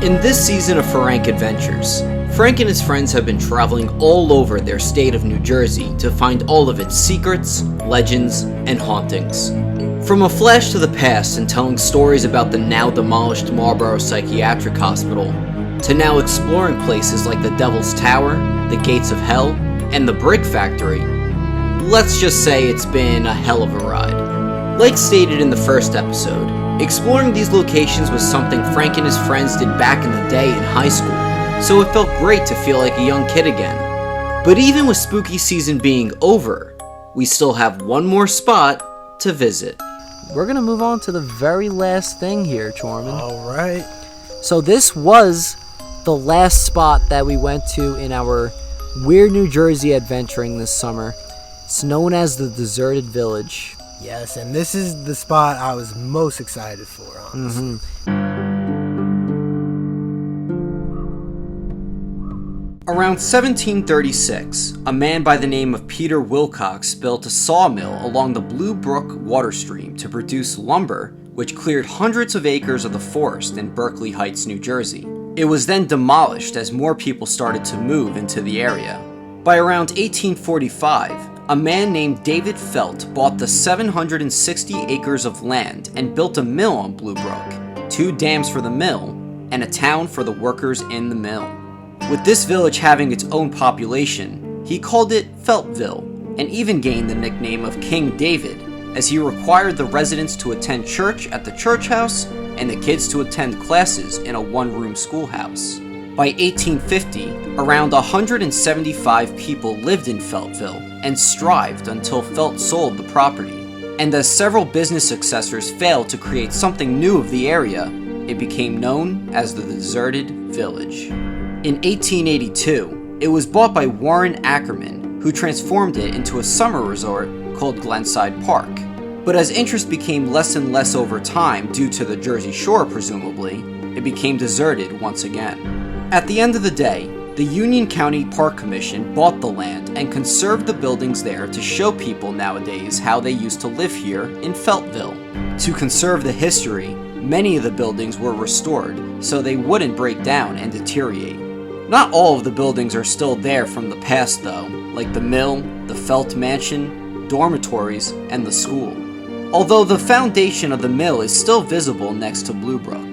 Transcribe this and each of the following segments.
In this season of FARANK Adventures, Frank and his friends have been traveling all over their state of New Jersey to find all of its secrets, legends, and hauntings. From a flash to the past and telling stories about the now demolished Marlborough Psychiatric Hospital, to now exploring places like the Devil's Tower, the Gates of Hell, and the Brick Factory, let's just say it's been a hell of a ride. Like stated in the first episode, exploring these locations was something Frank and his friends did back in the day in high school, so it felt great to feel like a young kid again. But even with spooky season being over, we still have one more spot to visit. We're gonna move on to the very last thing here, Chorman. Alright. So this was the last spot that we went to in our Weird New Jersey adventuring this summer. It's known as the Deserted Village. Yes, and this is the spot I was most excited for, honestly. Around 1736, a man by the name of Peter Wilcox built a sawmill along the Blue Brook water stream to produce lumber, which cleared hundreds of acres of the forest in Berkeley Heights, New Jersey. It was then demolished as more people started to move into the area. By around 1845, a man named David Felt bought the 760 acres of land and built a mill on Blue Brook, 2 dams for the mill, and a town for the workers in the mill. With this village having its own population, he called it Feltville, and even gained the nickname of King David, as he required the residents to attend church at the church house and the kids to attend classes in a one-room schoolhouse. By 1850, around 175 people lived in Feltville and strived until Felt sold the property. And as several business successors failed to create something new of the area, it became known as the Deserted Village. In 1882, it was bought by Warren Ackerman, who transformed it into a summer resort called Glenside Park. But as interest became less and less over time due to the Jersey Shore presumably, it became deserted once again. At the end of the day, the Union County Park Commission bought the land and conserved the buildings there to show people nowadays how they used to live here in Feltville. To conserve the history, many of the buildings were restored so they wouldn't break down and deteriorate. Not all of the buildings are still there from the past though, like the mill, the Felt Mansion, dormitories, and the school. Although the foundation of the mill is still visible next to Blue Brook.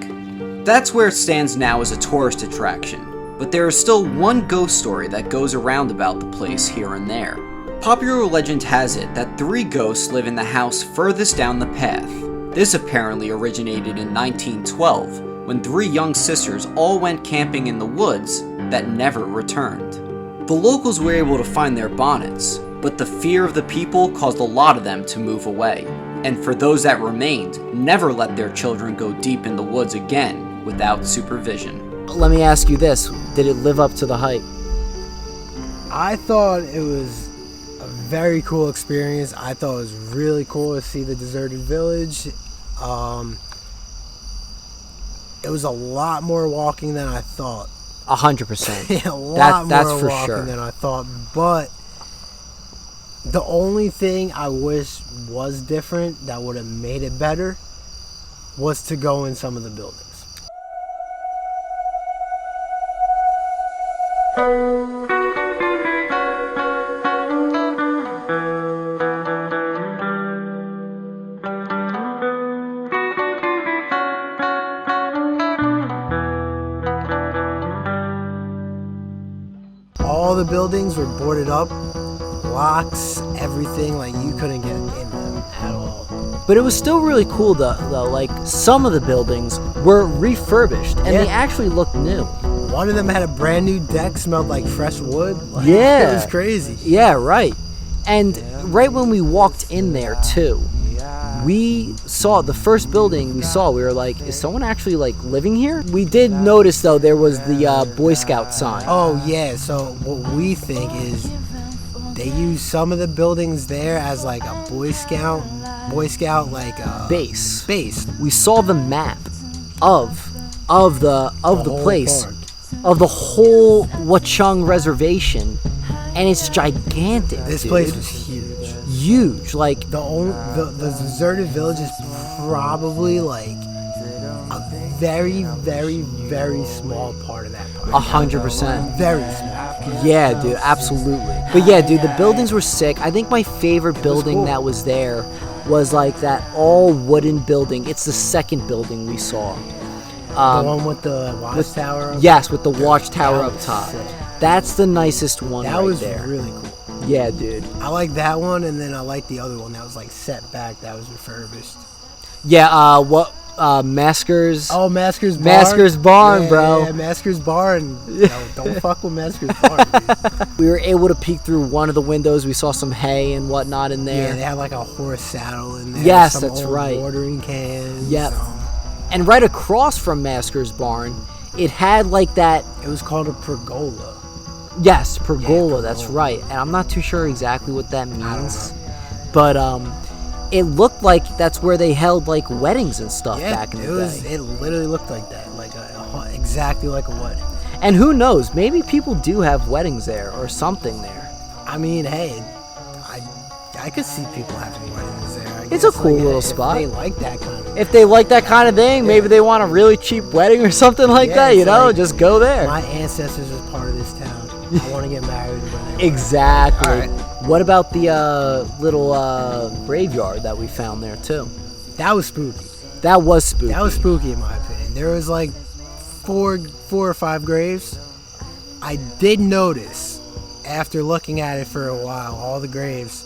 That's where it stands now as a tourist attraction, but there is still one ghost story that goes around about the place here and there. Popular legend has it that 3 ghosts live in the house furthest down the path. This apparently originated in 1912, when 3 young sisters all went camping in the woods that never returned. The locals were able to find their bonnets, but the fear of the people caused a lot of them to move away. And for those that remained, never let their children go deep in the woods again without supervision. Let me ask you this, did it live up to the hype? I thought it was a very cool experience. I thought it was really cool to see the deserted village. It was a lot more walking than I thought. 100%. A lot that's more for walking sure. than I thought, but the only thing I wish was different that would have made it better was to go in some of the buildings. All the buildings were boarded up, locks, everything, like you couldn't get in them at all. But it was still really cool though, like some of the buildings were refurbished and they actually looked new. One of them had a brand new deck, smelled like fresh wood. Like, Yeah. It was crazy. Yeah, right. And right when we walked in there too, we saw the first building we saw, we were like, is someone actually like living here? We did notice though there was the Boy Scout sign. Oh yeah, so what we think is they use some of the buildings there as like a Boy Scout like Base. Base. We saw the map of the place, park. of the whole Watchung Reservation, and it's gigantic. This dude. place was huge. Huge, like The deserted village is probably like a very, very, very small part of that park. 100%. Very small. Yeah, dude, absolutely. But yeah, dude, the buildings were sick. I think my favorite building cool. that was there was like that all wooden building. It's the second building we saw. The one with the watchtower? Yes, with the watchtower That up was top. sick. That's the nicest one That right was there. really cool. Yeah, dude. I like that one, and then I like the other one that was like set back, that was refurbished. Yeah, Masker's. Oh, Masker's Barn. Masker's Barn, Yeah, bro. Yeah, Masker's Barn. No, don't fuck with Masker's Barn, dude. We were able to peek through one of the windows. We saw some hay and whatnot in there. Yeah, they had like a horse saddle in there. Yes, some that's old right. watering cans. Yep. And right across from Masker's Barn, it had like that. It was called a pergola. Yes, pergola. Yeah, That's pergola. right. And I'm not too sure exactly what that means, but it looked like that's where they held like weddings and stuff Yeah, back in it the was. day. It literally looked like that, like exactly like a wedding. And who knows? Maybe people do have weddings there or something there. I mean, hey, I could see people having weddings there. I It's a guess, cool like, little if spot. They like that kind of. If they like that kind of thing, maybe they want a really cheap wedding or something like Yeah, that. You it's know, like, just go there. My ancestors is part of this town. I want to get married when they Exactly. All right. What about the little graveyard that we found there too? That was spooky. That was spooky. That was spooky in my opinion. There was like four or five graves. I did notice after looking at it for a while, all the graves,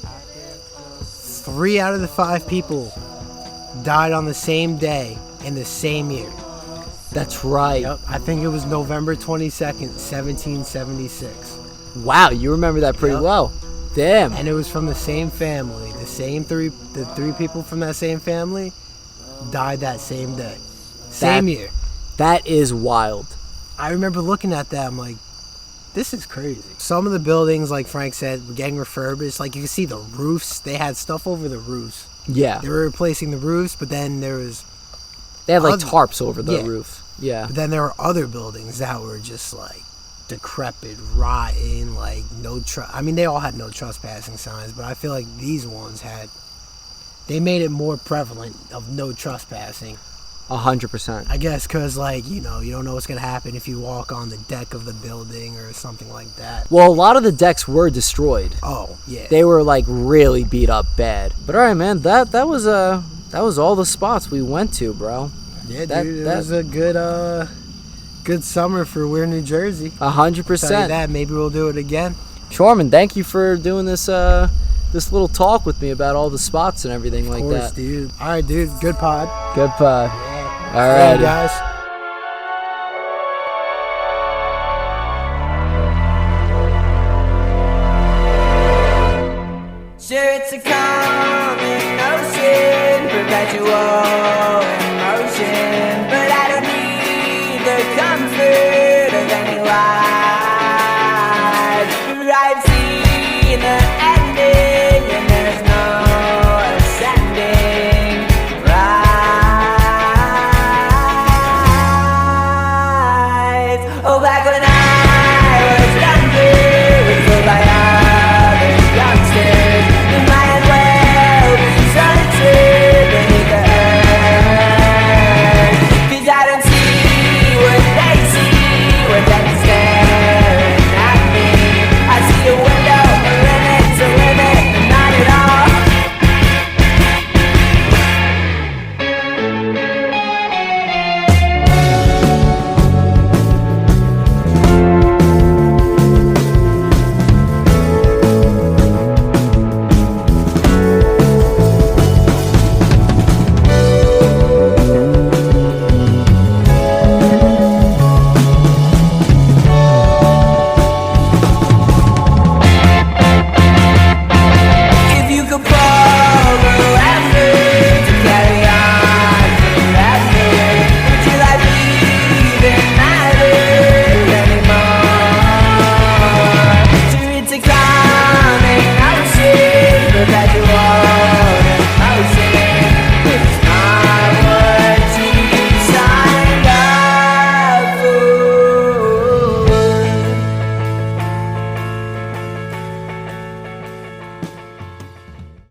3 out of the 5 people died on the same day in the same year. That's right. Yep, I think it was November 22nd, 1776. Wow, you remember that pretty Yep. well. Damn. And it was from the same family. The three people from that same family died that same day. Same year. That is wild. I remember looking at that, I'm like, this is crazy. Some of the buildings, like Frank said, were getting refurbished. Like you can see the roofs, they had stuff over the roofs. Yeah. They were replacing the roofs, but then there was They had like other- tarps over the Yeah. roof. Yeah. but then there were other buildings that were just like decrepit, rotten, like I mean, they all had no trespassing signs, but I feel like these ones they made it more prevalent of no trespassing. 100%. I guess because, like, you know, you don't know what's going to happen if you walk on the deck of the building or something like that. Well, a lot of the decks were destroyed. Oh, yeah. They were like really beat up bad. But all right, man, that was all the spots we went to, bro. Yeah, that- dude, it that- was a good summer for We're New Jersey. 100%. Tell you that. Maybe we'll do it again. Sure, man. Thank you for doing this this little talk with me about all the spots and everything like Of course, that. dude. All right, dude. Good pod. Good pod. Yeah. All right, guys.